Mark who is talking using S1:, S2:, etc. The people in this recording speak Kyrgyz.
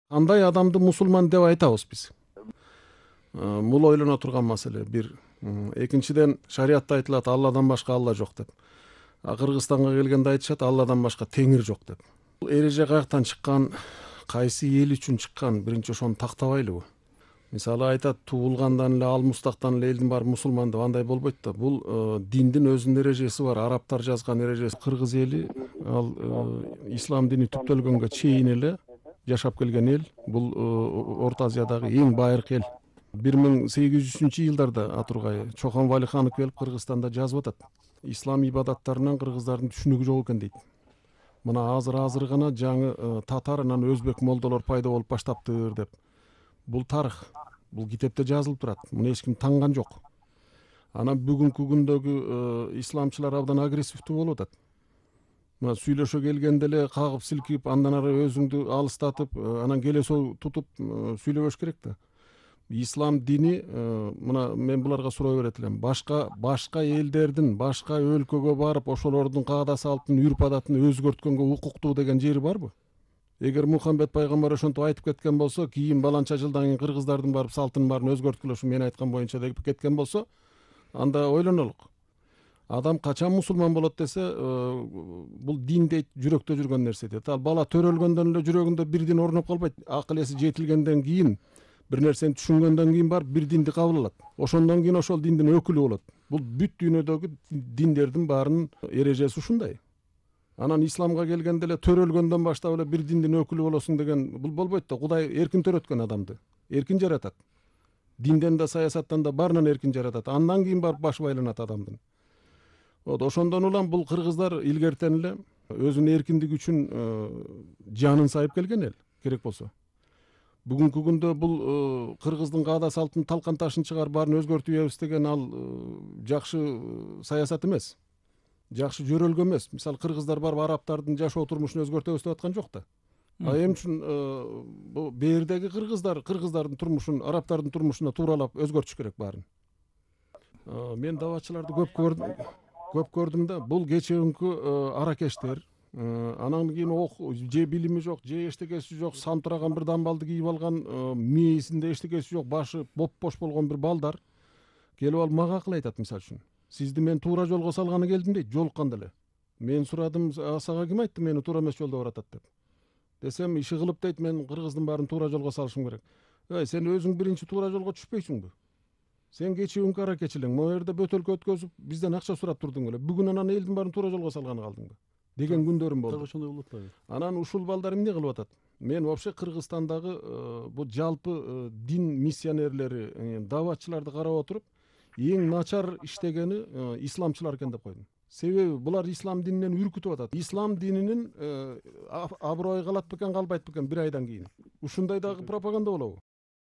S1: Кандай адамды мусулман деп айтабыз биз? Бул ойлоно турган маселе бир. Экинчиден, шариатта айтылат Алладан башка Алла жок деп. Кыргызстанга келгенде айтышат Алладан башка теңир жок деп. Бул эреже каяктан чыккан, кайсы эл үчүн чыккан, биринчи ошону тактабайлыбы? Мисалы айтат, туулгандан эле ал мустактан эле элдин баары мусулман деп, андай болбойт да. Бул диндин өзүнүн эрежеси бар, арабтар жазган эрежеси. Кыргыз эли ал ислам дини түптөлгөнгө чейин эле жашап келген эл. Бул Орто Азиядагы эң байыркы эл. 1800-жылдарда Атургай Чохон Валиханов келип Кыргызстанда жазып атат. Ислам ибадаттарынан кыргыздардын түшүнүгү жок экен дейт. Мына азыр гана жаңы татар анан өзбек молдолор пайда болуп баштаптыр деп. Бул тарых. Бул китепте жазылып турат. Муну эч ким танган жок. Анан бүгүнкү күндөгү исламчылар абдан агрессивдүү болуп атат. Мына сүйлөшө келгенде эле кагып силкип, андан ары өзүңдү алыстатып, анан келесоо тутуп сүйлөбөш керек да. Ислам дини, мына мен буларга суроо берет элем. Башка элдердин, башка өлкөгө барып, ошолордун каада салтын, үрп адатын өзгөрткөнгө укуктуу деген жери барбы? Эгер Мухаммед пайгамбар ошентип айтып кеткен болсо, кийин баланча жылдан кийин кыргыздардын барып салтын баарын өзгөрткүлө ушу мен айткан боюнча деп кеткен болсо, анда ойлонолук. Адам качан мусулман болот десе, бул дин дейт, жүрөктө жүргөн нерсе дейт. Ал бала төрөлгөндөн эле жүрөгүндө бир дин орноп калбайт. Акыл эси жетилгенден кийин, бир нерсени түшүнгөндөн кийин барып бир динди кабыл алат. Ошондон кийин ошол диндин өкүлү болот. Бул бүт дүйнөдөгү диндердин баарынын эрежеси ушундай. Анан исламга келгенде эле төрөлгөндөн баштап эле бир диндин өкүлү болосуң деген бул болбойт да. Кудай эркин төрөткөн адамды. Эркин жаратат. Динден да, саясаттан да баарынан эркин жаратат. Андан кийин барып башы байланат адамдын. Ошондон улам бул кыргыздар илгертен эле өзүнүн эркиндиги үчүн жанын сайып келген эл, керек болсо. Бүгүнкү күндө бул кыргыздын каада салтын талкан ташын чыгарып баарын өзгөртүп ийебиз деген ал жакшы саясат эмес. Жакшы жөрөлгө эмес. Мисалы кыргыздар барып арабтардын жашоо турмушун өзгөртөбүз деп аткан жок да. Эмне үчүн бу бердеги кыргыздардын турмушун, арабтардын турмушуна тууралап өзгөртүш керек баарын. Мен даватчыларды көп көрдүм да. Бул кечеүнкү аракештер, анан кийин же билими жок, же эчтекеси жок, сантыраган бир дамбалды кийип алган, мээсинде эчтекеси жок, башы боп-бош болгон бир балдар келип алып мага акыл айтат, мисалы үчүн. Сизди мен туура жолго салганы келдим дейт, жолукканда эле. Мен сурадым, сага ким айтты мени туура эмес жолдо баратат деп. Десем, иши кылып дейт, мен кыргыздын баарын туура жолго салышым керек. Сен өзүң биринчи туура жолго түшпөйсүңбү? Сен кечеүнкү аракечи элең, могу жерде бөтөлкө өткөзүп, бизден акча сурап турдуң эле. Бүгүн анан элдин баарын туура жолго салганы калдыңбы? Деген күндөрүм болду.
S2: Так ошондой болот да.
S1: Анан ушул балдар эмне кылып атат? Мен вообще Кыргызстандагы бу жалпы дин миссионерлери, даватчыларды карап отуруп, эң начар иштегени исламчылар экен деп койдум. Себеби булар ислам дининен үркүтүп атат. Ислам дининин аброю калат бекен, калбайт бекен бир айдан кийин. Ушундай дагы пропаганда болобу?